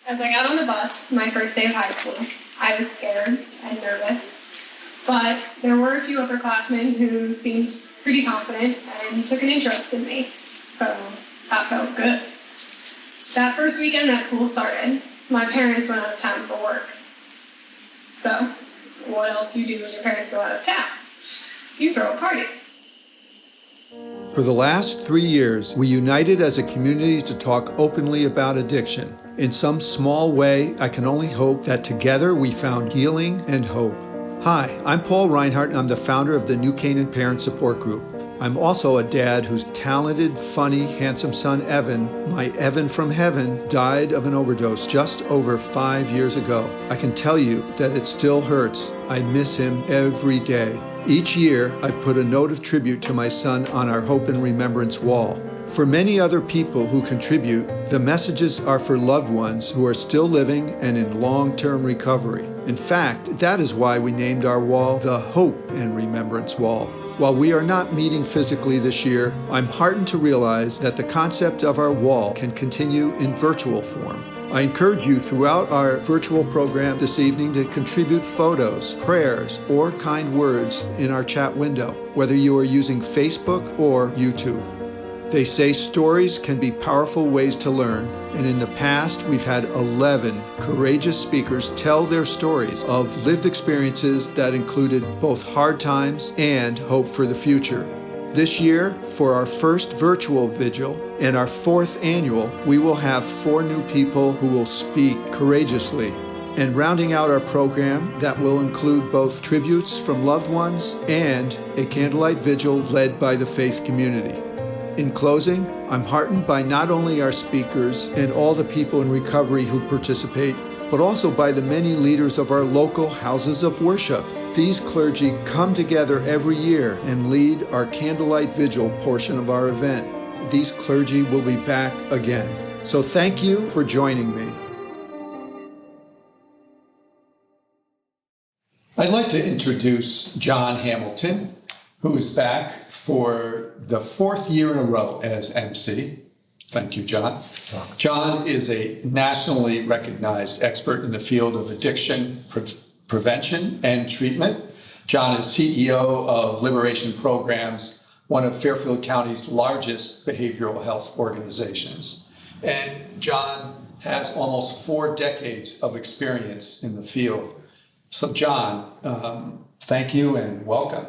As I got on the bus, my first day of high school, I was scared and nervous, but there were a few upperclassmen who seemed pretty confident and took an interest in me, so that felt good. That first weekend that school started, my parents went out of town for work. So, what else do you do when your parents go out of town? You throw a party. For the last 3 years, we united as a community to talk openly about addiction. In some small way, I can only hope that together we found healing and hope. Hi, I'm Paul REINHARDT, and I'm the founder of the New Canaan Parent Support Group. I'm also a dad whose talented, funny, handsome son, Evan, my Evan from heaven, died of an overdose just over 5 years ago. I can tell you that it still hurts. I miss him every day. Each year, I've put a note of tribute to my son on our Hope and Remembrance wall. For many other people who contribute, the messages are for loved ones who are still living and in long-term recovery. In fact, that is why we named our wall the Hope and Remembrance Wall. While we are not meeting physically this year, I'm heartened to realize that the concept of our wall can continue in virtual form. I encourage you throughout our virtual program this evening to contribute photos, prayers, or kind words in our chat window, whether you are using Facebook or YouTube. They say stories can be powerful ways to learn, and in the past we've had 11 courageous speakers tell their stories of lived experiences that included both hard times and hope for the future. This year, for our first virtual vigil and our 4th annual, we will have 4 new people who will speak courageously. And rounding out our program, that will include both tributes from loved ones and a candlelight vigil led by the faith community. In closing, I'm heartened by not only our speakers and all the people in recovery who participate, but also by the many leaders of our local houses of worship. These clergy come together every year and lead our candlelight vigil portion of our event. These clergy will be back again. So thank you for joining me. I'd like to introduce John Hamilton, who is back for the 4th year in a row as MC. Thank you, John. John is a nationally recognized expert in the field of addiction prevention and treatment. John is CEO of Liberation Programs, one of Fairfield County's largest behavioral health organizations. And John has almost 4 decades of experience in the field. So John, thank you and welcome.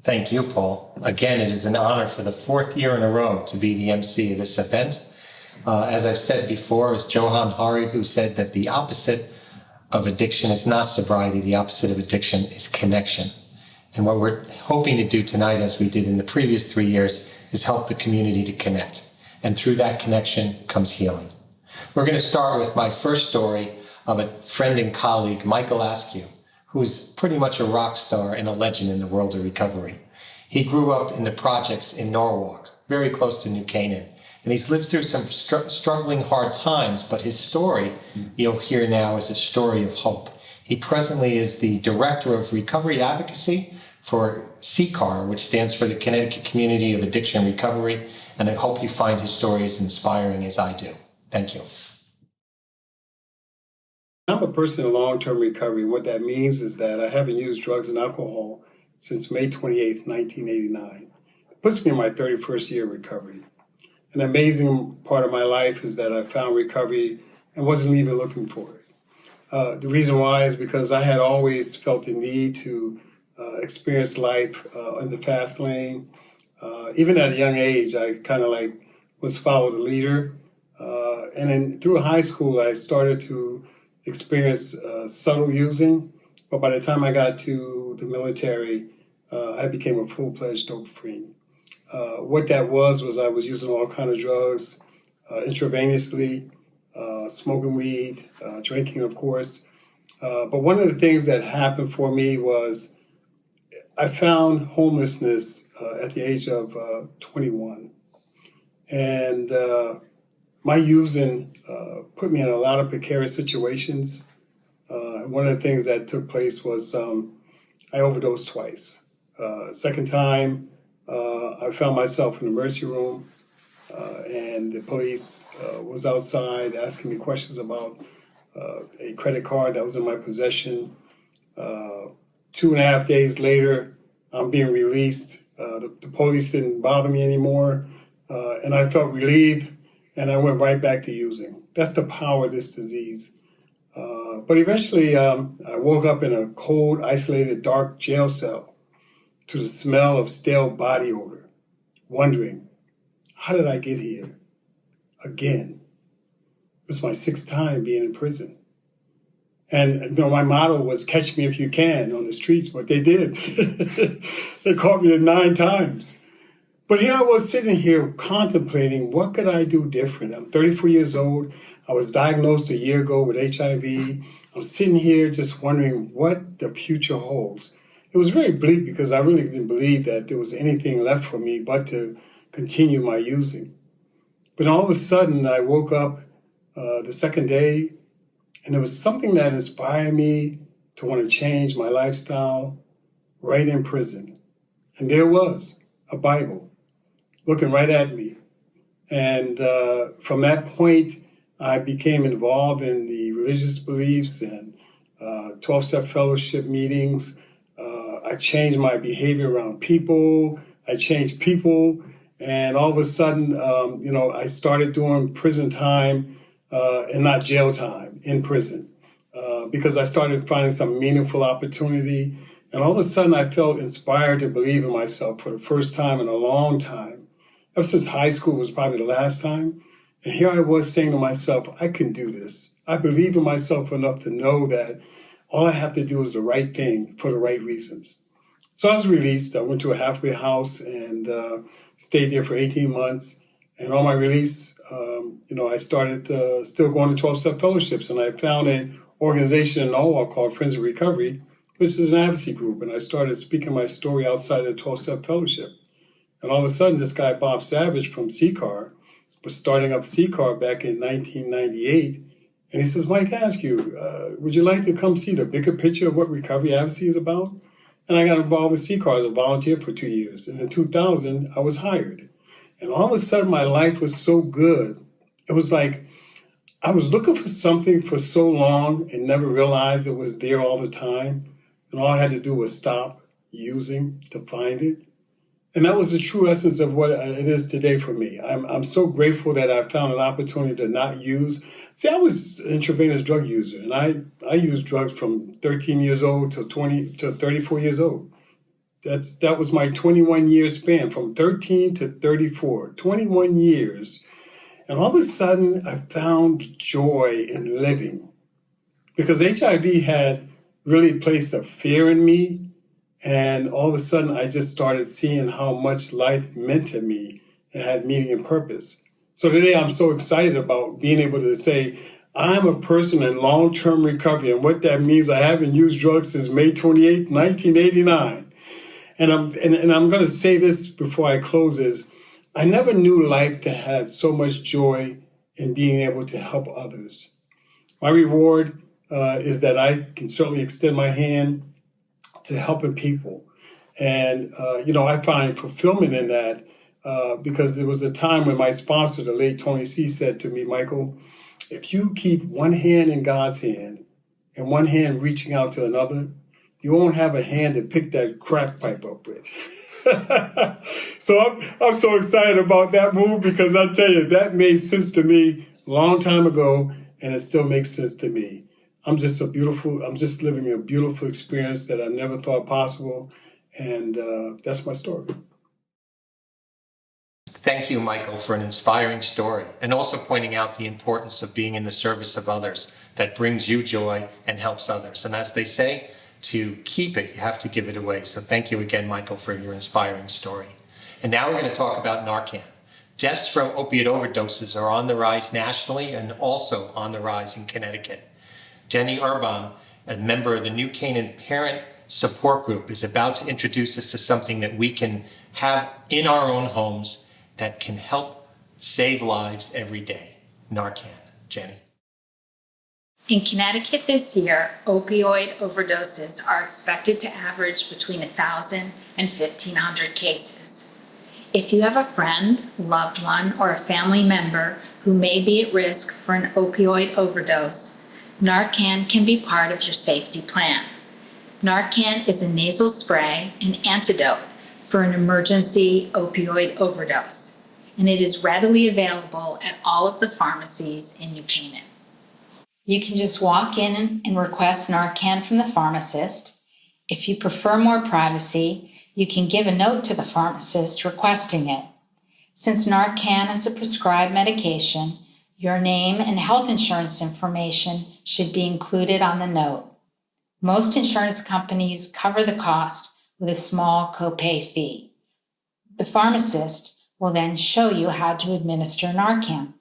Thank you, Paul. Again, it is an honor for the 4th year in a row to be the MC of this event. As I've said before, it was Johan Hari who said that the opposite of addiction is not sobriety. The opposite of addiction is connection. And what we're hoping to do tonight, as we did in the previous 3 years, is help the community to connect. And through that connection comes healing. We're going to start with my first story of a friend and colleague, Michael Askew, who's pretty much a rock star and a legend in the world of recovery. He grew up in the projects in Norwalk, very close to New Canaan, and he's lived through some struggling hard times, but his story, you'll hear now, is a story of hope. He presently is the Director of Recovery Advocacy for CCAR, which stands for the Connecticut Community of Addiction Recovery, and I hope you find his story as inspiring as I do. Thank you. I'm a person in long-term recovery. What that means is that I haven't used drugs and alcohol since May 28th, 1989. It puts me in my 31st year of recovery. An amazing part of my life is that I found recovery and wasn't even looking for it. The reason why is because I had always felt the need to experience life in the fast lane. Even at a young age, I kind of was followed a leader. And then through high school, I started to experience subtle using, but by the time I got to the military, I became a full-fledged dope fiend. What that was I was using all kinds of drugs intravenously, smoking weed, drinking, of course. But one of the things that happened for me was I found homelessness at the age of 21. And my using put me in a lot of precarious situations. And one of the things that took place was I overdosed twice. Second time, I found myself in the emergency room. and the police was outside asking me questions about a credit card that was in my possession. 2.5 days later, I'm being released. The police didn't bother me anymore, and I felt relieved, and I went right back to using. That's the power of this disease. But eventually, I woke up in a cold, isolated, dark jail cell to the smell of stale body odor, wondering, how did I get here? Again. It was my 6th time being in prison. And my motto was catch me if you can on the streets, but they did. They caught me 9 times. But here I was sitting here contemplating, what could I do different? I'm 34 years old. I was diagnosed a year ago with HIV. I'm sitting here just wondering what the future holds. It was very bleak because I really didn't believe that there was anything left for me but to continue my using. But all of a sudden, I woke up the second day, and there was something that inspired me to want to change my lifestyle right in prison. And there was a Bible looking right at me. And from that point, I became involved in the religious beliefs and 12-step fellowship meetings. I changed my behavior around people. I changed people. And all of a sudden, I started doing prison time and not jail time in prison because I started finding some meaningful opportunity. And all of a sudden, I felt inspired to believe in myself for the first time in a long time. Ever since high school was probably the last time. And here I was saying to myself, I can do this. I believe in myself enough to know that all I have to do is the right thing for the right reasons. So I was released. I went to a halfway house and stayed there for 18 months. And on my release, I started still going to 12-step fellowships. And I found an organization in Norwalk called Friends of Recovery, which is an advocacy group. And I started speaking my story outside of the 12-step fellowship. And all of a sudden, this guy, Bob Savage from CCAR, was starting up CCAR back in 1998. And he says, Mike, I ask you, would you like to come see the bigger picture of what recovery advocacy is about? And I got involved with CCAR as a volunteer for 2 years. And in 2000, I was hired. And all of a sudden, my life was so good. It was like I was looking for something for so long and never realized it was there all the time. And all I had to do was stop using to find it. And that was the true essence of what it is today for me. I'm so grateful that I found an opportunity to not use. See, I was an intravenous drug user, and I used drugs from 13 years old to 34 years old. That was my 21-year span, from 13 to 34, 21 years. And all of a sudden, I found joy in living because HIV had really placed a fear in me. And all of a sudden, I just started seeing how much life meant to me and had meaning and purpose. So today, I'm so excited about being able to say, I'm a person in long-term recovery. And what that means, I haven't used drugs since May 28, 1989. And I'm going to say this before I close is, I never knew life that had so much joy in being able to help others. My reward is that I can certainly extend my hand to helping people. And, I find fulfillment in that because there was a time when my sponsor, the late Tony C., said to me, Michael, if you keep one hand in God's hand and one hand reaching out to another, you won't have a hand to pick that crack pipe up with. So I'm so excited about that move because I tell you, that made sense to me a long time ago, and it still makes sense to me. I'm just living a beautiful experience that I never thought possible. And that's my story. Thank you, Michael, for an inspiring story and also pointing out the importance of being in the service of others that brings you joy and helps others. And as they say, to keep it, you have to give it away. So thank you again, Michael, for your inspiring story. And now we're going to talk about Narcan. Deaths from opioid overdoses are on the rise nationally and also on the rise in Connecticut. Jenny Urban, a member of the New Canaan Parent Support Group, is about to introduce us to something that we can have in our own homes that can help save lives every day. Narcan. Jenny. In Connecticut this year, opioid overdoses are expected to average between 1,000 and 1,500 cases. If you have a friend, loved one, or a family member who may be at risk for an opioid overdose, Narcan can be part of your safety plan. Narcan is a nasal spray, an antidote for an emergency opioid overdose, and it is readily available at all of the pharmacies in New Canaan. You can just walk in and request Narcan from the pharmacist. If you prefer more privacy, you can give a note to the pharmacist requesting it. Since Narcan is a prescribed medication, your name and health insurance information should be included on the note. Most insurance companies cover the cost with a small copay fee. The pharmacist will then show you how to administer Narcan.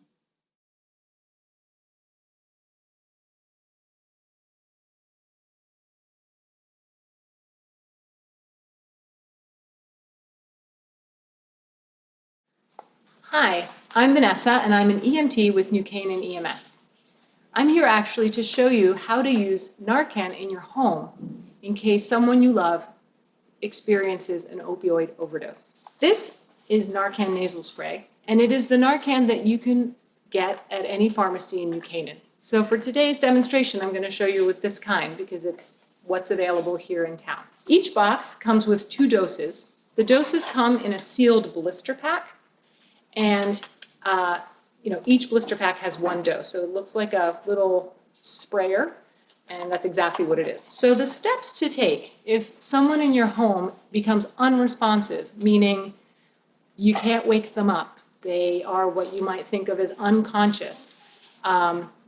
Hi, I'm Vanessa and I'm an EMT with New Canaan EMS. I'm here actually to show you how to use Narcan in your home in case someone you love experiences an opioid overdose. This is Narcan nasal spray, and it is the Narcan that you can get at any pharmacy in New Canaan. So for today's demonstration, I'm going to show you with this kind because it's what's available here in town. Each box comes with 2 doses. The doses come in a sealed blister pack. And, each blister pack has 1 dose. So it looks like a little sprayer, and that's exactly what it is. So the steps to take if someone in your home becomes unresponsive, meaning you can't wake them up, they are what you might think of as unconscious.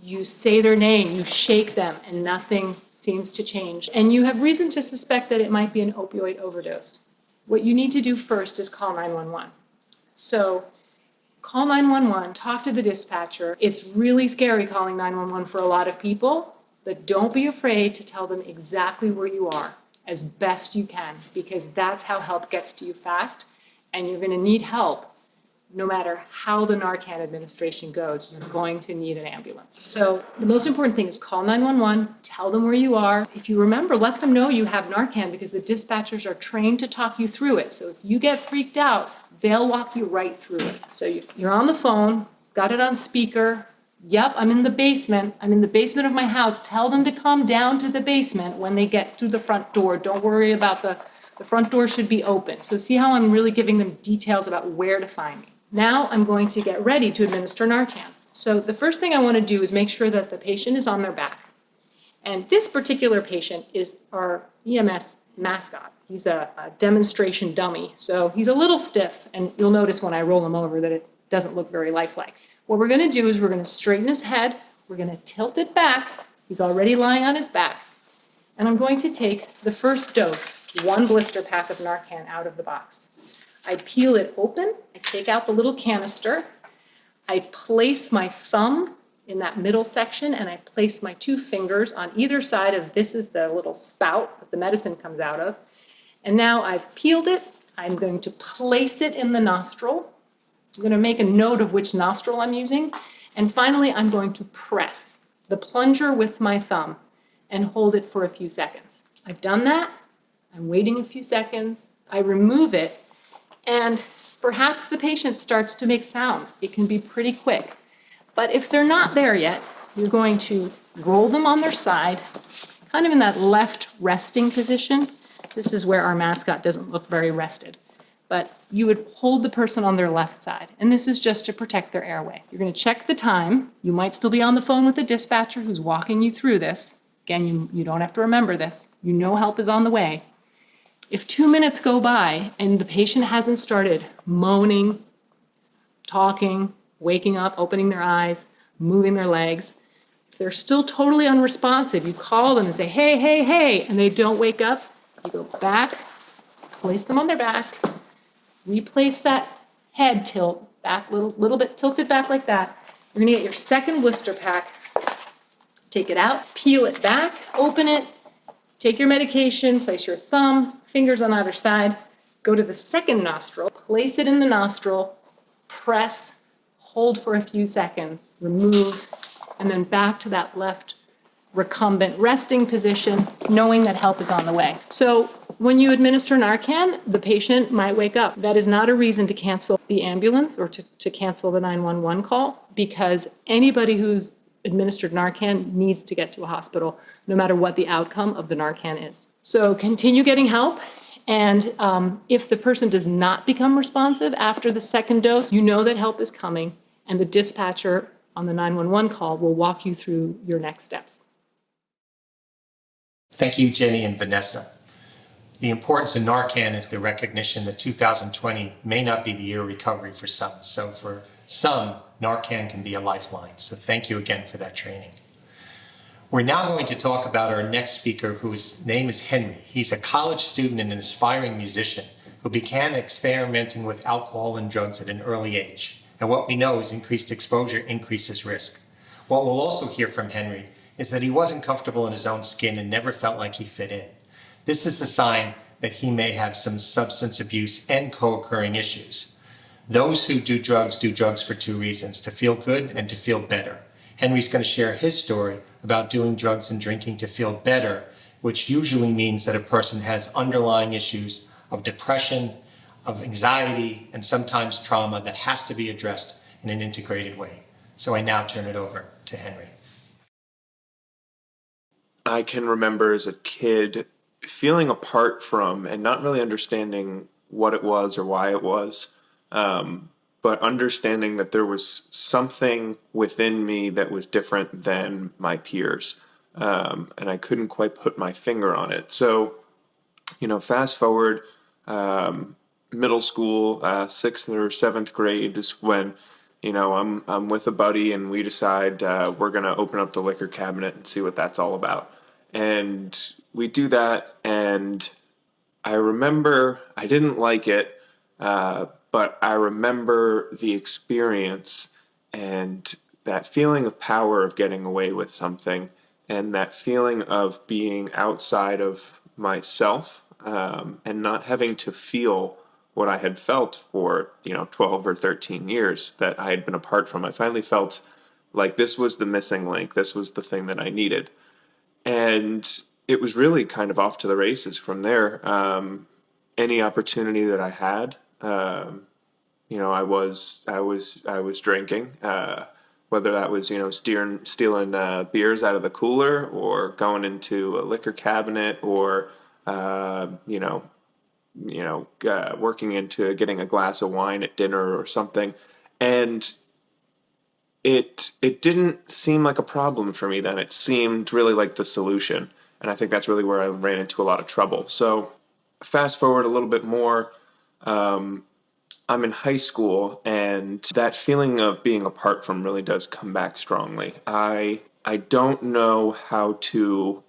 You say their name, you shake them, and nothing seems to change. And you have reason to suspect that it might be an opioid overdose. What you need to do first is call 911. So call 911, talk to the dispatcher. It's really scary calling 911 for a lot of people, but don't be afraid to tell them exactly where you are as best you can, because that's how help gets to you fast, and you're going to need help. No matter how the Narcan administration goes, you're going to need an ambulance. So the most important thing is call 911, tell them where you are. If you remember, let them know you have Narcan because the dispatchers are trained to talk you through it. So if you get freaked out, they'll walk you right through it. So you're on the phone, got it on speaker. Yep, I'm in the basement. I'm in the basement of my house. Tell them to come down to the basement when they get through the front door. Don't worry about the front door should be open. So see how I'm really giving them details about where to find me. Now I'm going to get ready to administer Narcan. So the first thing I want to do is make sure that the patient is on their back. And this particular patient is our EMS mascot. He's a demonstration dummy, so he's a little stiff, and you'll notice when I roll him over that it doesn't look very lifelike. What we're going to do is we're going to straighten his head, we're going to tilt it back, he's already lying on his back, and I'm going to take the first dose, 1 blister pack of Narcan out of the box. I peel it open, I take out the little canister, I place my thumb in that middle section, and I place my 2 fingers on either side of this is the little spout that the medicine comes out of. And now I've peeled it, I'm going to place it in the nostril. I'm going to make a note of which nostril I'm using. And finally, I'm going to press the plunger with my thumb and hold it for a few seconds. I've done that. I'm waiting a few seconds. I remove it, and perhaps the patient starts to make sounds. It can be pretty quick. But if they're not there yet, you're going to roll them on their side, kind of in that left resting position. This is where our mascot doesn't look very rested. But you would hold the person on their left side, and this is just to protect their airway. You're going to check the time. You might still be on the phone with the dispatcher who's walking you through this. Again, you don't have to remember this. You know help is on the way. If 2 minutes go by and the patient hasn't started moaning, talking, waking up, opening their eyes, moving their legs, if they're still totally unresponsive, you call them and say, hey, hey, hey, and they don't wake up, you go back, place them on their back, replace that head tilt back, little bit tilted back like that. You're gonna get your second blister pack, take it out, peel it back, open it, take your medication, place your thumb, fingers on either side, go to the second nostril, place it in the nostril, press, hold for a few seconds, remove, and then back to that left recumbent resting position, knowing that help is on the way. So When you administer Narcan, the patient might wake up. That is not a reason to cancel the ambulance or to cancel the 911 call, because anybody who's administered Narcan needs to get to a hospital, no matter what the outcome of the Narcan is. So continue getting help. And if the person does not become responsive after the second dose, you know that help is coming, and the dispatcher on the 911 call will walk you through your next steps. Thank you, Jenny and Vanessa. The importance of Narcan is the recognition that 2020 may not be the year of recovery for some. So for some, Narcan can be a lifeline. So thank you again for that training. We're now going to talk about our next speaker, whose name is Henry. He's a college student and an aspiring musician who began experimenting with alcohol and drugs at an early age. And what we know is increased exposure increases risk. What we'll also hear from Henry is that he wasn't comfortable in his own skin and never felt like he fit in. This is a sign that he may have some substance abuse and co-occurring issues. Those who do drugs for two reasons: to feel good and to feel better. Henry's going to share his story about doing drugs and drinking to feel better, which usually means that a person has underlying issues of depression, of anxiety, and sometimes trauma that has to be addressed in an integrated way. So I now turn it over to Henry. I can remember as a kid feeling apart from and not really understanding what it was or why it was, but understanding that there was something within me that was different than my peers, and I couldn't quite put my finger on it. So, fast forward, middle school, 6th or 7th grade is when, I'm with a buddy and we decide we're going to open up the liquor cabinet and see what that's all about. And we do that, and I remember I didn't like it, but I remember the experience and that feeling of power of getting away with something, and that feeling of being outside of myself, and not having to feel what I had felt for 12 or 13 years that I had been apart from. I finally felt like this was the missing link. This was the thing that I needed. And it was really kind of off to the races from there. Any opportunity that I had, I was drinking, whether that was, stealing beers out of the cooler, or going into a liquor cabinet, or, working into getting a glass of wine at dinner or something. And it didn't seem like a problem for me then. It seemed really like the solution. And I think that's really where I ran into a lot of trouble. So fast forward a little bit more, I'm in high school, and that feeling of being apart from really does come back strongly. I don't know how to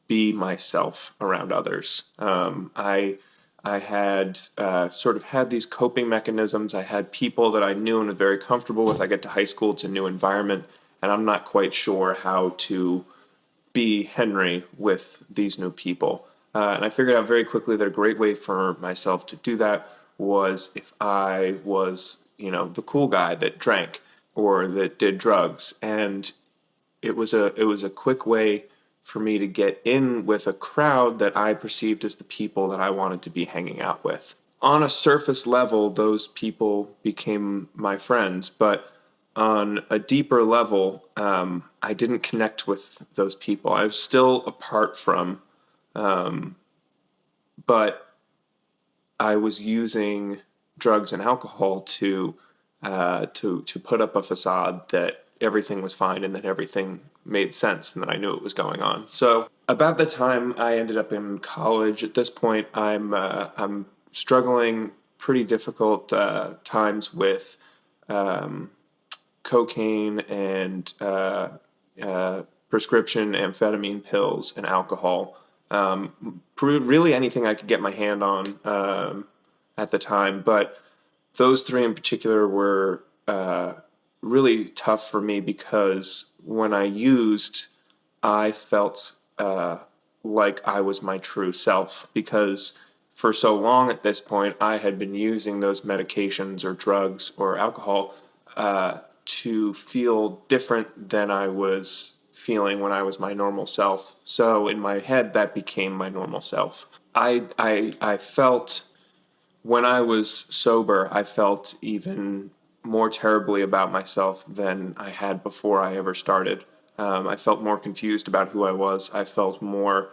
be myself around others. I had sort of had these coping mechanisms. I had people that I knew and was very comfortable with. I get to high school, it's a new environment, and I'm not quite sure how to be Henry with these new people. And I figured out very quickly that a great way for myself to do that was if I was, the cool guy that drank or that did drugs. And it was a quick way for me to get in with a crowd that I perceived as the people that I wanted to be hanging out with. On a surface level, those people became my friends, but on a deeper level, I didn't connect with those people. I was still apart from, but I was using drugs and alcohol to put up a facade that everything was fine and that everything made sense and that I knew what was going on. So about the time I ended up in college, at this point, I'm struggling pretty difficult times with cocaine and prescription amphetamine pills and alcohol. Really anything I could get my hand on at the time, but those three in particular were really tough for me because when I used, I felt like I was my true self, because for so long at this point, I had been using those medications or drugs or alcohol to feel different than I was feeling when I was my normal self. So in my head, that became my normal self. I felt when I was sober, I felt even more terribly about myself than I had before I ever started. I felt more confused about who I was. I felt more,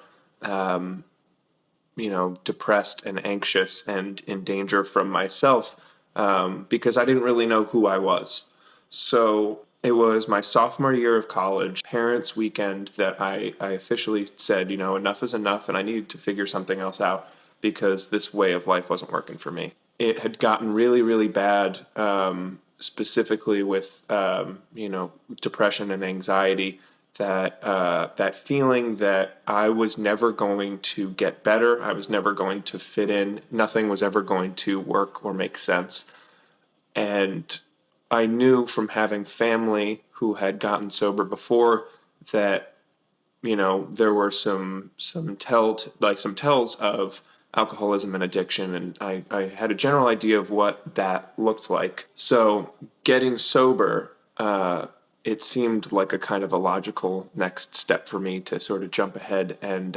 depressed and anxious and in danger from myself because I didn't really know who I was. So it was my sophomore year of college, parents' weekend, that I officially said, enough is enough, and I needed to figure something else out because this way of life wasn't working for me. It had gotten really, really bad, specifically with, depression and anxiety. That feeling that I was never going to get better, I was never going to fit in, nothing was ever going to work or make sense. And I knew from having family who had gotten sober before that, there were some tells of alcoholism and addiction, and I had a general idea of what that looked like. So getting sober, it seemed like a kind of a logical next step for me to sort of jump ahead and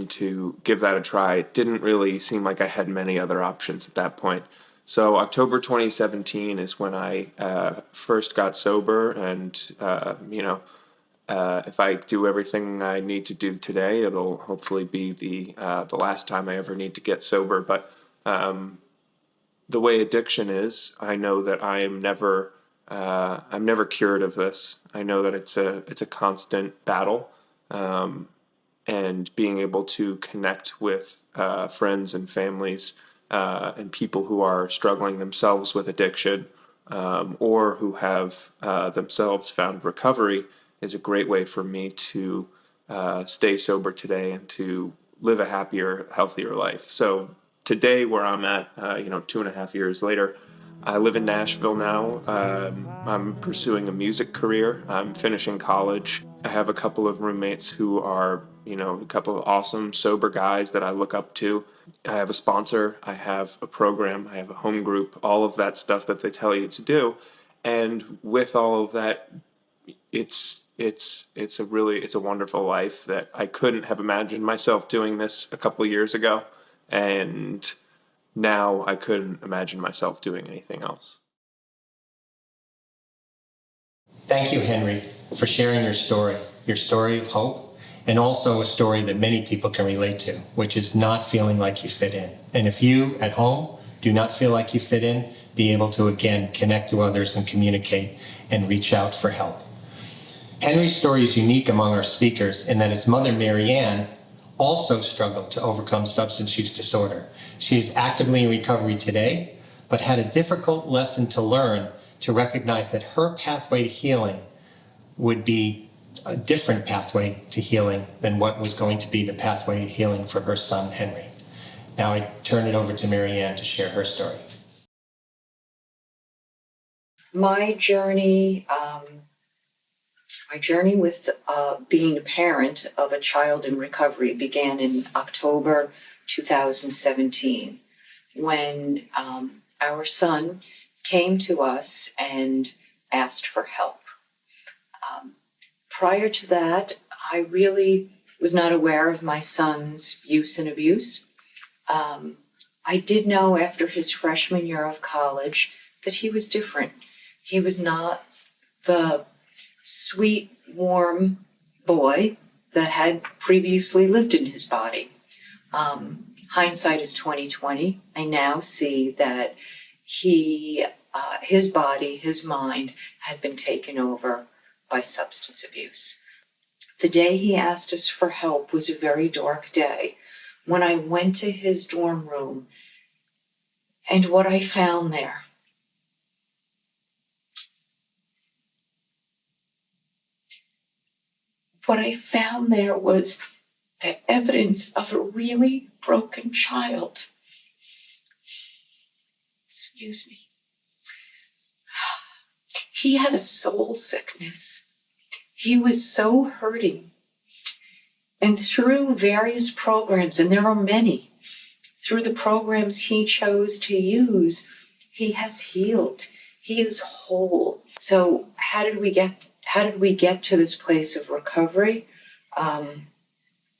to give that a try. It didn't really seem like I had many other options at that point. So October 2017 is when I first got sober, and if I do everything I need to do today, it'll hopefully be the last time I ever need to get sober. But the way addiction is, I know that I'm never cured of this. I know that it's a constant battle, and being able to connect with friends and families and people who are struggling themselves with addiction, or who have themselves found recovery, is a great way for me to stay sober today and to live a happier, healthier life. So today, where I'm at, 2.5 years later, I live in Nashville now. I'm pursuing a music career. I'm finishing college. I have a couple of roommates who are, a couple of awesome, sober guys that I look up to. I have a sponsor. I have a program. I have a home group, all of that stuff that they tell you to do. And with all of that, it's a wonderful life that I couldn't have imagined myself doing this a couple of years ago. And now I couldn't imagine myself doing anything else. Thank you, Henry, for sharing your story of hope, and also a story that many people can relate to, which is not feeling like you fit in. And if you at home do not feel like you fit in, be able to, again, connect to others and communicate and reach out for help. Henry's story is unique among our speakers in that his mother, Marianne, also struggled to overcome substance use disorder. She is actively in recovery today, but had a difficult lesson to learn to recognize that her pathway to healing would be a different pathway to healing than what was going to be the pathway to healing for her son, Henry. Now I turn it over to Marianne to share her story. My journey with being a parent of a child in recovery began in October 2017, when our son came to us and asked for help. Prior to that, I really was not aware of my son's use and abuse. I did know after his freshman year of college that he was different. He was not the sweet, warm boy that had previously lived in his body. Hindsight is 20/20. I now see that his body, his mind had been taken over by substance abuse. The day he asked us for help was a very dark day. When I went to his dorm room, and what I found there was the evidence of a really broken child. Excuse me. He had a soul sickness. He was so hurting. And through various programs, and there are many, through the programs he chose to use, he has healed. He is whole. So how did we get to this place of recovery?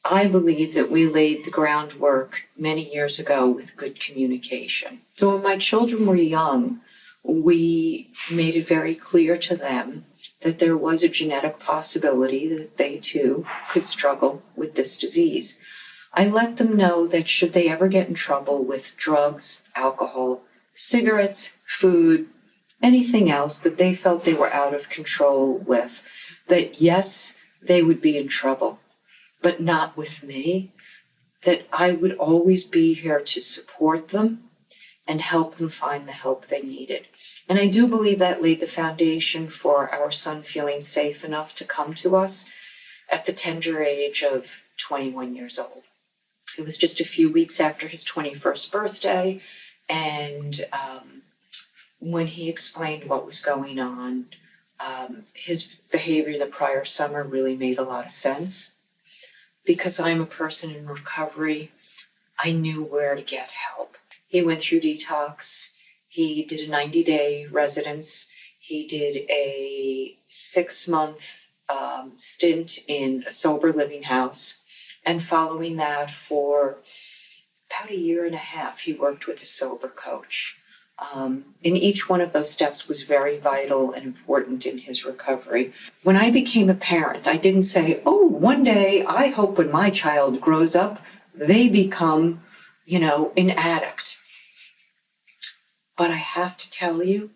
I believe that we laid the groundwork many years ago with good communication. So when my children were young, we made it very clear to them that there was a genetic possibility that they too could struggle with this disease. I let them know that should they ever get in trouble with drugs, alcohol, cigarettes, food, anything else that they felt they were out of control with, that yes, they would be in trouble, but not with me, that I would always be here to support them and help them find the help they needed. And I do believe that laid the foundation for our son feeling safe enough to come to us at the tender age of 21 years old. It was just a few weeks after his 21st birthday, and when he explained what was going on, his behavior the prior summer really made a lot of sense. Because I'm a person in recovery, I knew where to get help. He went through detox. He did a 90-day residence. He did a 6-month stint in a sober living house. And following that, for about 1.5 years, he worked with a sober coach. And each one of those steps was very vital and important in his recovery. When I became a parent, I didn't say, oh, one day I hope when my child grows up, they become, an addict. But I have to tell you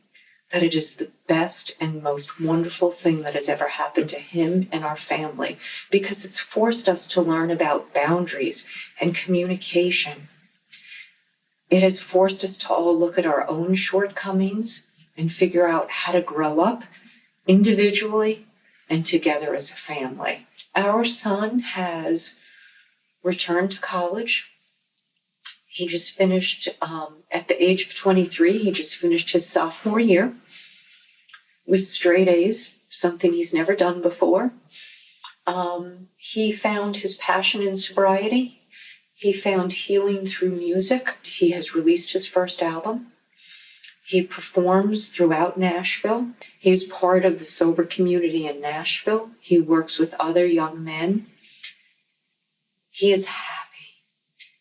that it is the best and most wonderful thing that has ever happened to him and our family, because it's forced us to learn about boundaries and communication. It has forced us to all look at our own shortcomings and figure out how to grow up individually and together as a family. Our son has returned to college. He just finished, at the age of 23, he just finished his sophomore year with straight A's, something he's never done before. He found his passion in sobriety. He found healing through music. He has released his first album. He performs throughout Nashville. He's part of the sober community in Nashville. He works with other young men. He is happy.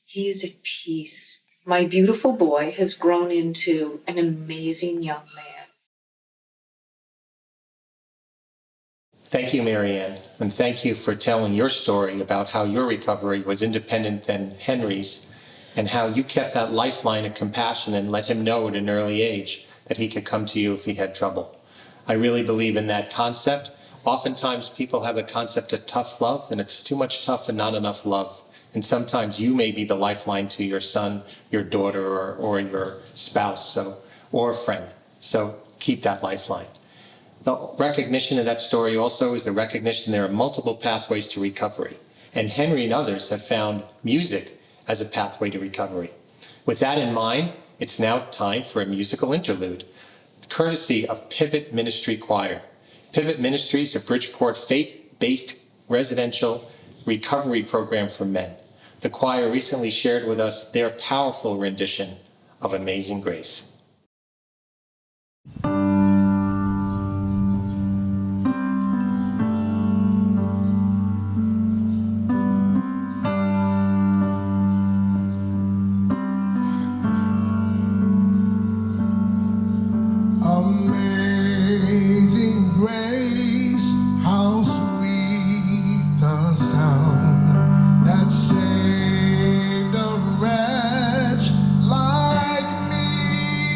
He is at peace. My beautiful boy has grown into an amazing young man. Thank you, Marianne, and thank you for telling your story about how your recovery was independent than Henry's, and how you kept that lifeline of compassion and let him know at an early age that he could come to you if he had trouble. I really believe in that concept. Oftentimes people have a concept of tough love, and it's too much tough and not enough love. And sometimes you may be the lifeline to your son, your daughter, or your spouse, or a friend. So keep that lifeline. The recognition of that story also is the recognition there are multiple pathways to recovery. And Henry and others have found music as a pathway to recovery. With that in mind, it's now time for a musical interlude, courtesy of Pivot Ministry Choir. Pivot Ministries, a Bridgeport faith-based residential recovery program for men. The choir recently shared with us their powerful rendition of Amazing Grace. Amazing grace, how sweet the sound that saved a wretch like me.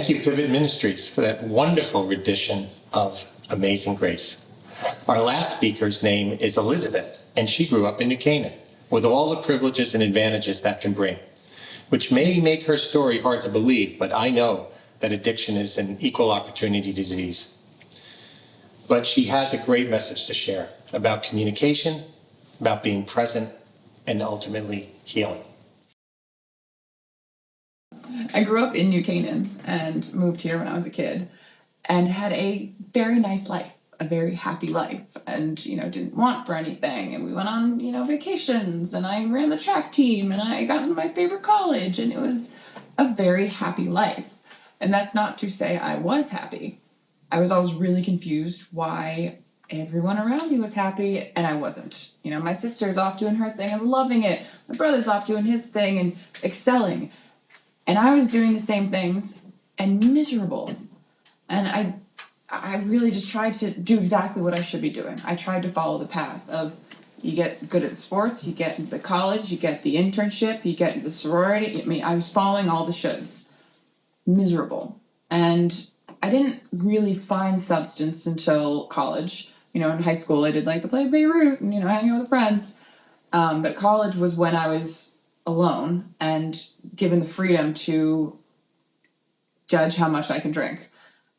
Thank you, Pivot Ministries, for that wonderful rendition of Amazing Grace. Our last speaker's name is Elizabeth, and she grew up in New Canaan, with all the privileges and advantages that can bring, which may make her story hard to believe, but I know that addiction is an equal opportunity disease. But she has a great message to share about communication, about being present, and ultimately healing. I grew up in New Canaan and moved here when I was a kid and had a very nice life, a very happy life, and, didn't want for anything. And we went on, vacations, and I ran the track team, and I got into my favorite college, and it was a very happy life. And that's not to say I was happy. I was always really confused why everyone around me was happy and I wasn't. My sister's off doing her thing and loving it. My brother's off doing his thing and excelling. And I was doing the same things and miserable. And I really just tried to do exactly what I should be doing. I tried to follow the path of you get good at sports, you get into the college, you get the internship, you get into the sorority. I was following all the shoulds. Miserable. And I didn't really find substance until college. In high school I did like to play Beirut and, hang out with friends. But college was when I was alone and given the freedom to judge how much I can drink.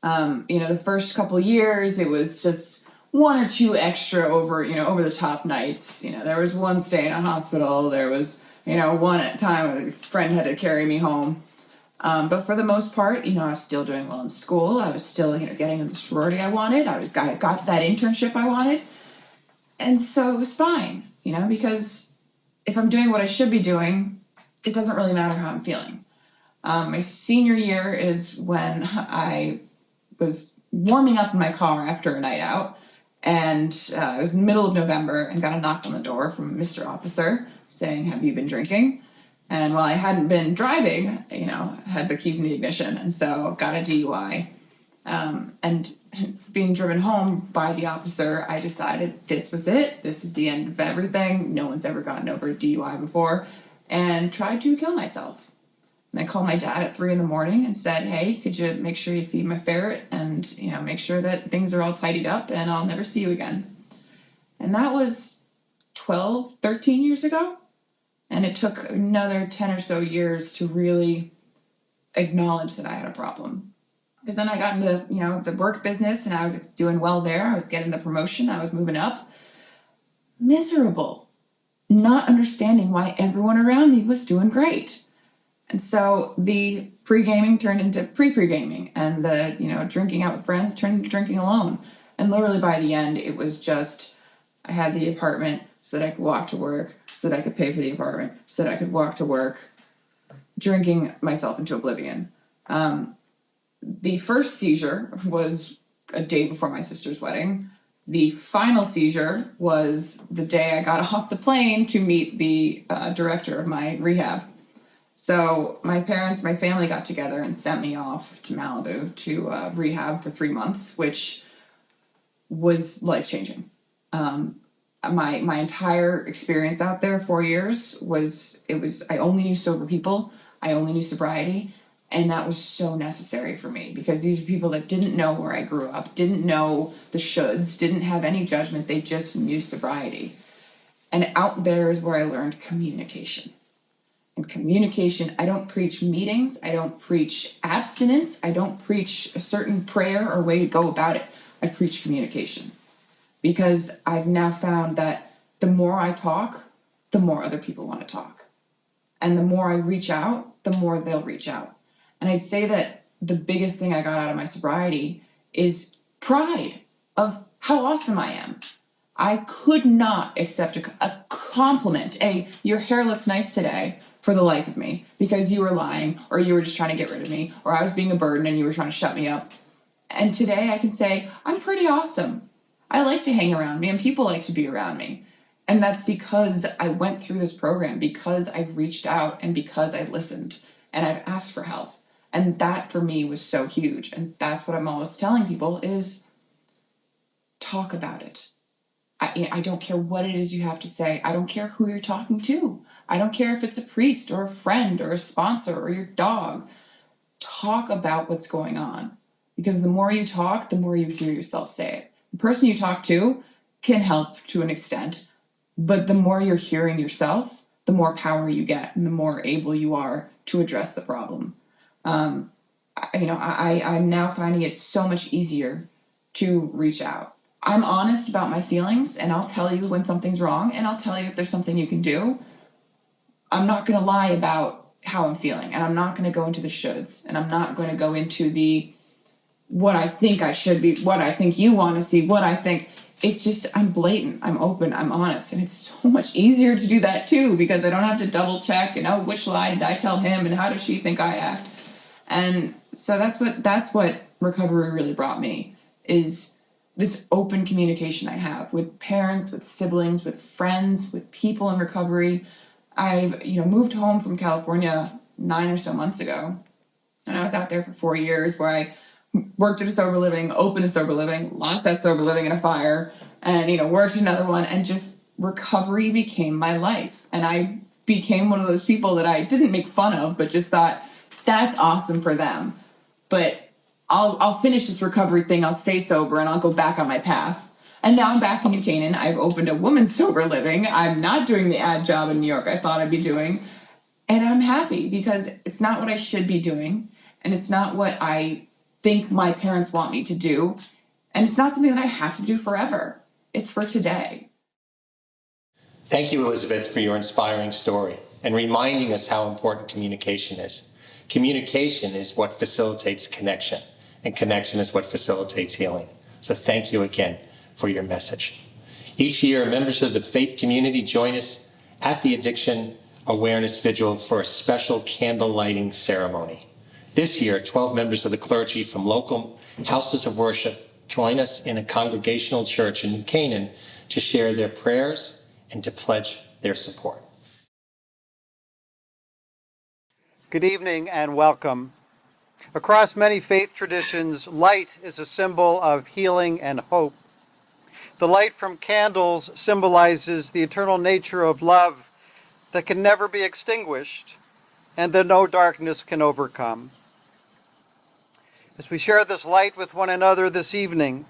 The first couple years it was just one or two extra over the top nights. There was one stay in a hospital. There was, one at a time a friend had to carry me home. But for the most part, I was still doing well in school. I was still, getting into the sorority I wanted. I got that internship I wanted. And so it was fine, because if I'm doing what I should be doing, it doesn't really matter how I'm feeling. My senior year is when I was warming up in my car after a night out. And it was in the middle of November and got a knock on the door from Mr. Officer saying, "Have you been drinking?" And while I hadn't been driving, I had the keys in the ignition, and so got a DUI. And being driven home by the officer, I decided this was it. This is the end of everything. No one's ever gotten over a DUI before, and tried to kill myself. And I called my dad at 3 a.m. and said, "Hey, could you make sure you feed my ferret and, make sure that things are all tidied up and I'll never see you again." And that was 12, 13 years ago. And it took another 10 or so years to really acknowledge that I had a problem. Because then I got into, the work business and I was doing well there. I was getting the promotion. I was moving up. Miserable. Not understanding why everyone around me was doing great. And so the pre-gaming turned into pre-pre-gaming. And the, drinking out with friends turned into drinking alone. And literally by the end, it was just, I had the apartment so that I could walk to work, so that I could pay for the apartment, so that I could walk to work, drinking myself into oblivion. The first seizure was a day before my sister's wedding. The final seizure was the day I got off the plane to meet the director of my rehab. So my family got together and sent me off to Malibu to rehab for 3 months, which was life-changing. My entire experience out there, 4 years, I only knew sober people, I only knew sobriety, and that was so necessary for me because these are people that didn't know where I grew up, didn't know the shoulds, didn't have any judgment, they just knew sobriety. And out there is where I learned communication. And communication, I don't preach meetings, I don't preach abstinence, I don't preach a certain prayer or way to go about it, I preach communication. Because I've now found that the more I talk, the more other people want to talk. And the more I reach out, the more they'll reach out. And I'd say that the biggest thing I got out of my sobriety is pride of how awesome I am. I could not accept a compliment, your hair looks nice today, for the life of me, because you were lying, or you were just trying to get rid of me, or I was being a burden and you were trying to shut me up. And today I can say, I'm pretty awesome. I like to hang around me and people like to be around me. And that's because I went through this program, because I reached out and because I listened and I've asked for help. And that for me was so huge. And that's what I'm always telling people is talk about it. I don't care what it is you have to say. I don't care who you're talking to. I don't care if it's a priest or a friend or a sponsor or your dog. talk about what's going on. Because the more you talk, the more you hear yourself say it. The person you talk to can help to an extent, but the more you're hearing yourself, the more power you get and the more able you are to address the problem. I'm now finding it so much easier to reach out. I'm honest about my feelings, and I'll tell you when something's wrong, and I'll tell you if there's something you can do. I'm not going to lie about how I'm feeling, and I'm not going to go into the shoulds, and I'm not going to go into the what I think I should be, what I think you want to see, what I think. It's just, I'm blatant, I'm open, I'm honest, and it's so much easier to do that too, because I don't have to double check and, oh, which lie did I tell him, and how does she think I act? And so that's what recovery really brought me, is this open communication I have with parents, with siblings, with friends, with people in recovery. I moved home from California 9 or so months ago, and I was out there for 4 years where I worked at a sober living, opened a sober living, lost that sober living in a fire, and worked another one, and just recovery became my life. And I became one of those people that I didn't make fun of, but just thought, that's awesome for them. But I'll finish this recovery thing, I'll stay sober, and I'll go back on my path. And now I'm back in New Canaan. I've opened a women's sober living. I'm not doing the ad job in New York I thought I'd be doing. And I'm happy because it's not what I should be doing. And it's not what I think my parents want me to do. And it's not something that I have to do forever. It's for today. Thank you, Elizabeth, for your inspiring story and reminding us how important communication is. Communication is what facilitates connection, and connection is what facilitates healing. So thank you again for your message. Each year, members of the faith community join us at the Addiction Awareness Vigil for a special candle lighting ceremony. This year, 12 members of the clergy from local houses of worship join us in a congregational church in New Canaan to share their prayers and to pledge their support. Good evening and welcome. Across many faith traditions, light is a symbol of healing and hope. The light from candles symbolizes the eternal nature of love that can never be extinguished and that no darkness can overcome. As we share this light with one another this evening,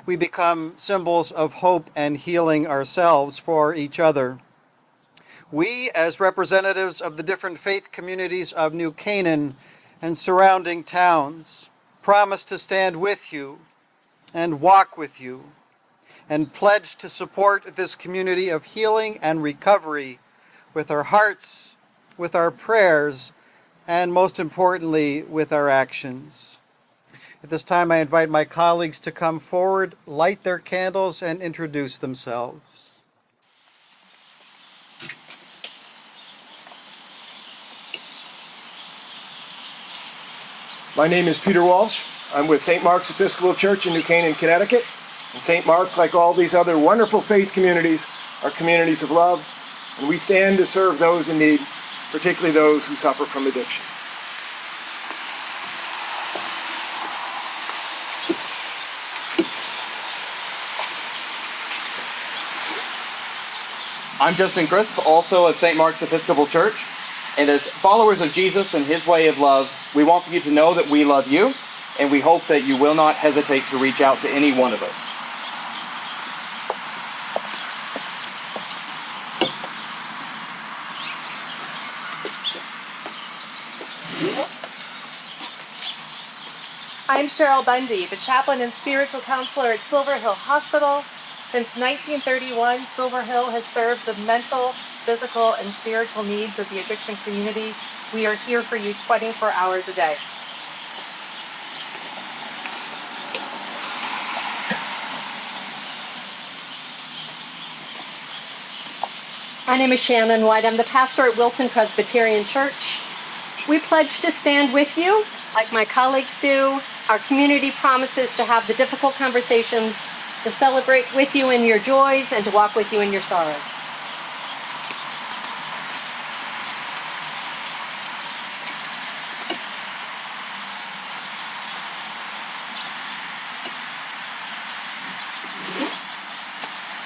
we become symbols of hope and healing ourselves for each other. We, as representatives of the different faith communities of New Canaan and surrounding towns, promise to stand with you and walk with you and pledge to support this community of healing and recovery with our hearts, with our prayers, and most importantly, with our actions. At this time, I invite my colleagues to come forward, light their candles, and introduce themselves. My name is Peter Walsh. I'm with St. Mark's Episcopal Church in New Canaan, Connecticut. And St. Mark's, like all these other wonderful faith communities, are communities of love, and we stand to serve those in need, particularly those who suffer from addiction. I'm Justin Crisp, also of St. Mark's Episcopal Church, and as followers of Jesus and his way of love, we want you to know that we love you, and we hope that you will not hesitate to reach out to any one of us. I'm CHERYL Bundy, the chaplain and spiritual counselor at Silver Hill Hospital. Since 1931, Silver Hill has served the mental, physical, and spiritual needs of the addiction community. We are here for you 24 hours a day. My name is Shannon White. I'm the pastor at Wilton Presbyterian Church. We pledge to stand with you, like my colleagues do. Our community promises to have the difficult conversations, to celebrate with you in your joys, and to walk with you in your sorrows.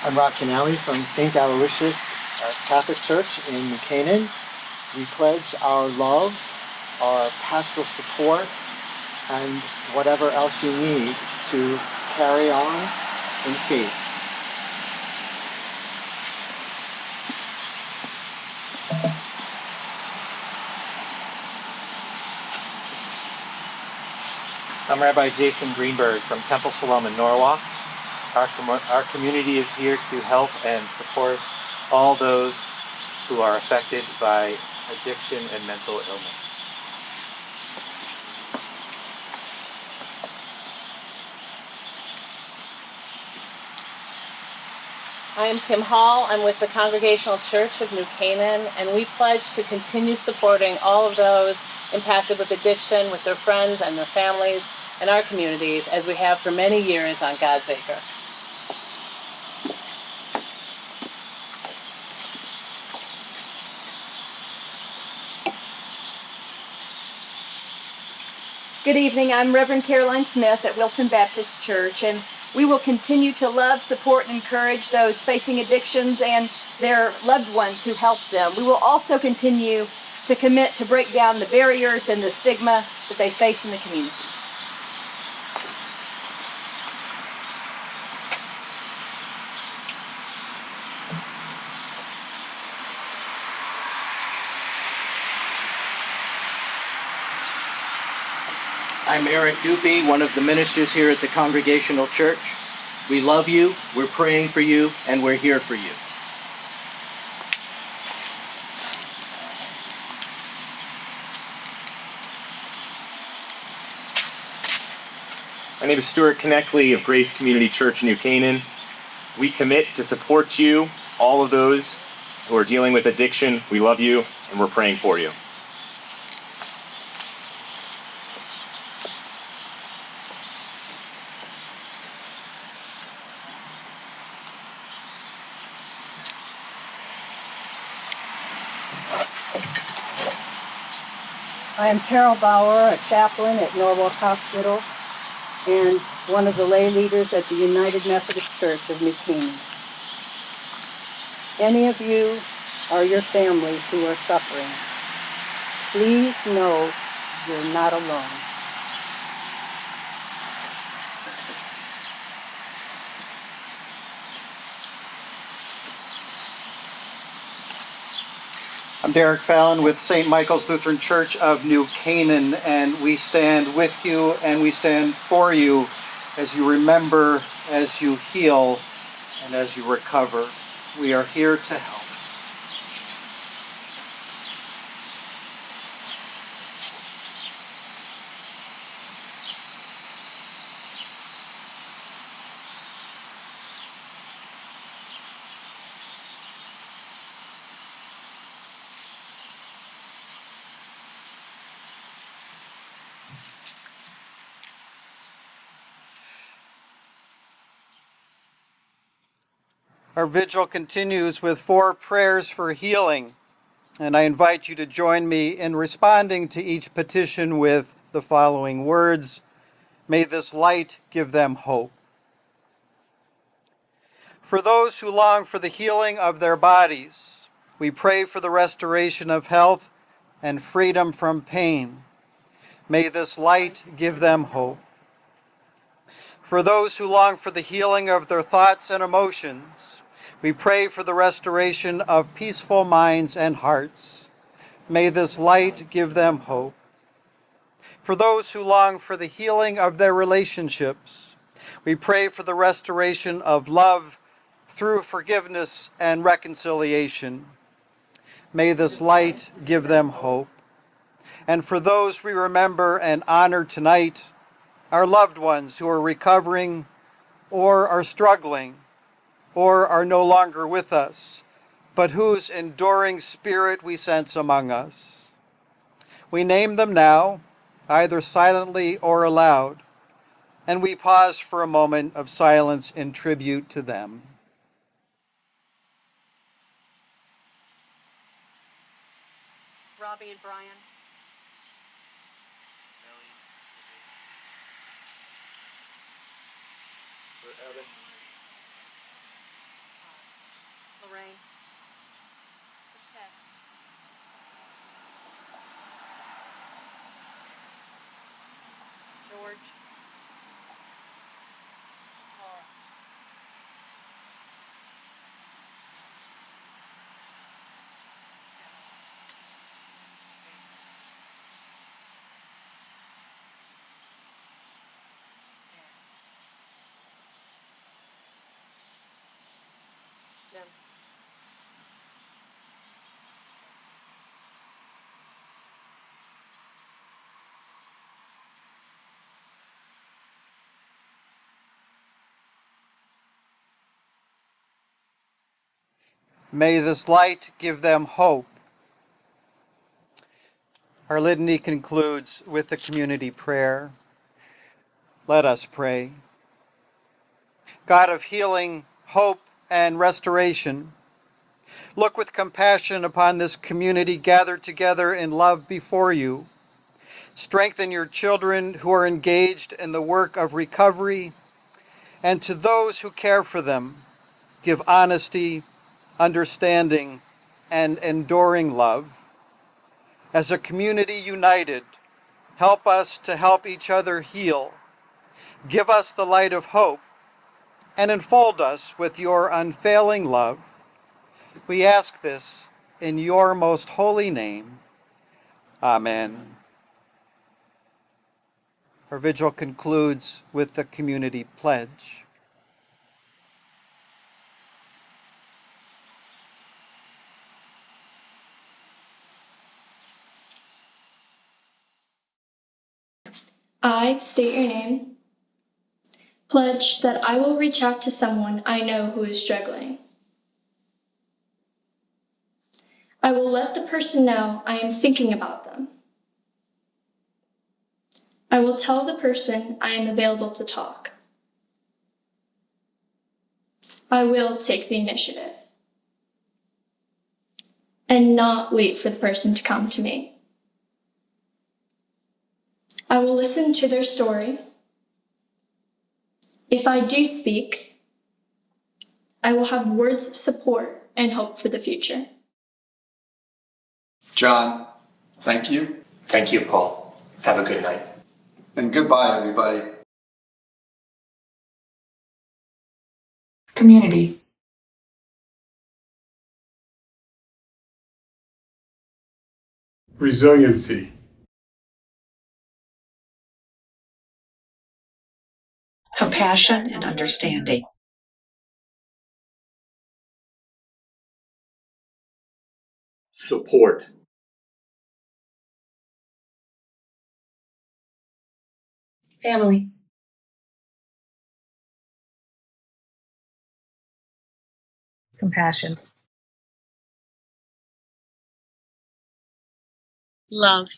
I'm Rob Connelly from St. Aloysius Catholic Church in Canaan. We pledge our love our pastoral support, and whatever else you need to carry on in faith. I'm Rabbi Jason Greenberg from Temple Shalom in Norwalk. Our community is here to help and support all those who are affected by addiction and mental illness. I am Kim Hall. I'm with the Congregational Church of New Canaan, and we pledge to continue supporting all of those impacted with addiction, with their friends and their families, and our communities, as we have for many years on God's Acre. Good evening. I'm Reverend Caroline Smith at Wilton Baptist Church, and we will continue to love, support, and encourage those facing addictions and their loved ones who help them. We will also continue to commit to break down the barriers and the stigma that they face in the community. I'm Eric DUPEE, one of the ministers here at the Congregational Church. We love you, we're praying for you, and we're here for you. My name is Stuart KNECHTLE of Grace Community Church in New Canaan. We commit to support you, all of those who are dealing with addiction. We love you, and we're praying for you. I am Carol BAUER, a chaplain at Norwalk Hospital and one of the lay leaders at the United Methodist Church of New Canaan. Any of you or your families who are suffering, please know you're not alone. I'm Derrick Fallon with St. Michael's Lutheran Church of New Canaan, and we stand with you and we stand for you as you remember, as you heal, and as you recover. We are here to help. Our vigil continues with 4 prayers for healing, and I invite you to join me in responding to each petition with the following words. May this light give them hope. For those who long for the healing of their bodies, we pray for the restoration of health and freedom from pain. May this light give them hope. For those who long for the healing of their thoughts and emotions, we pray for the restoration of peaceful minds and hearts. May this light give them hope. For those who long for the healing of their relationships, we pray for the restoration of love through forgiveness and reconciliation. May this light give them hope. And for those we remember and honor tonight, our loved ones who are recovering or are struggling or are no longer with us, but whose enduring spirit we sense among us. We name them now, either silently or aloud, and we pause for a moment of silence in tribute to them. Robbie and Brian. Lorraine. May this light give them hope. Our litany concludes with the community prayer. Let us pray. God of healing, hope, and restoration, look with compassion upon this community gathered together in love before you. Strengthen your children who are engaged in the work of recovery, and to those who care for them, give honesty, understanding, and enduring love. As a community united, help us to help each other heal. Give us the light of hope and enfold us with your unfailing love. We ask this in your most holy name. Amen. Our vigil concludes with the community pledge. I state your name. Pledge that I will reach out to someone I know who is struggling. I will let the person know I am thinking about them. I will tell the person I am available to talk. I will take the initiative and not wait for the person to come to me. I will listen to their story. If I do speak, I will have words of support and hope for the future. John, thank you. Thank you, Paul. Have a good night. And goodbye, everybody. Community. Resiliency. Compassion and understanding. Support. Family. Compassion. Love.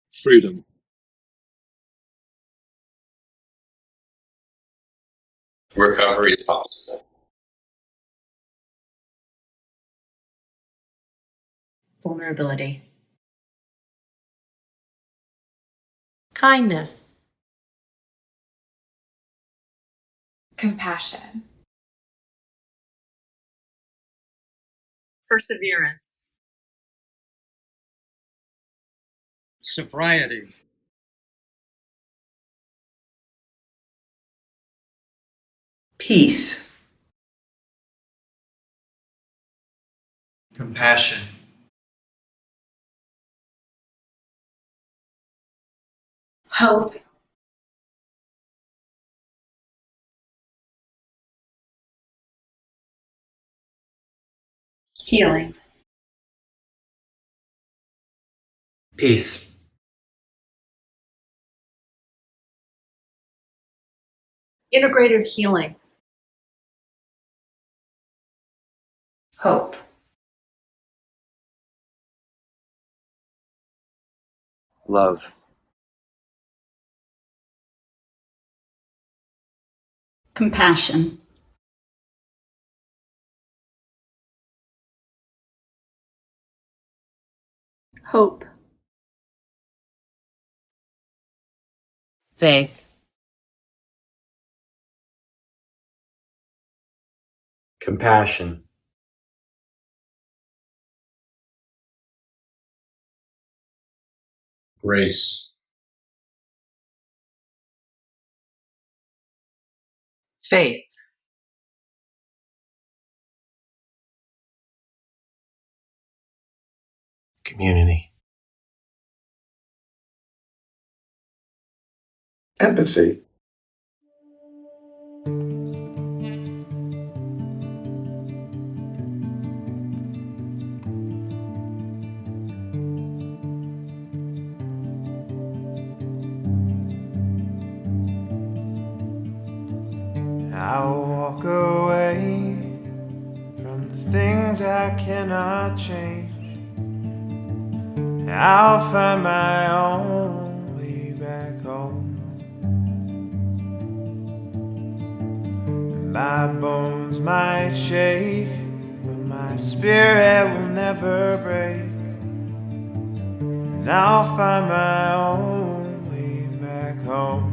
Freedom. Recovery is possible. Vulnerability. Kindness. Compassion. Perseverance. Sobriety. Peace. Compassion. Hope. Healing. Peace. Integrative healing. Hope. Love. Compassion. Hope. Faith. Compassion. Grace. Faith. Community. Empathy. I'll walk away from the things I cannot change. I'll find my own way back home. My bones might shake, but my spirit will never break. And I'll find my own way back home.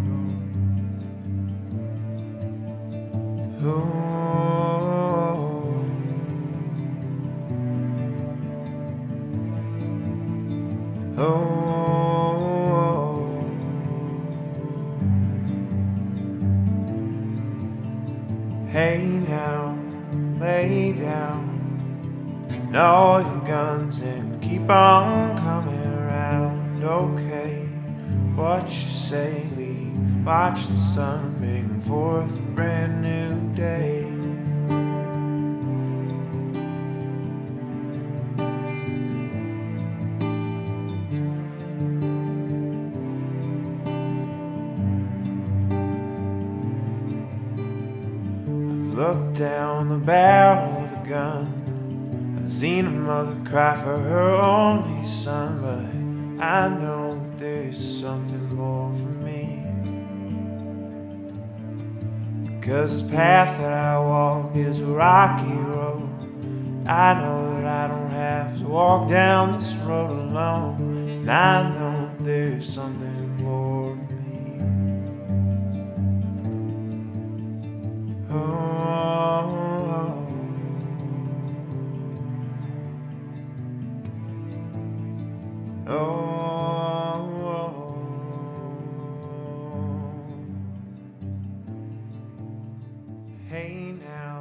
Hey now, lay down all your guns and keep on coming around. Okay, what you say? We watch the sun bring forth a brand new day. I've looked down the barrel of a gun. I've seen a mother cry for her only son, but I know that there's something more for me. Because this path that I walk is a rocky road. I know that I don't have to walk down this road alone. And I know there's something more to me. Hey now.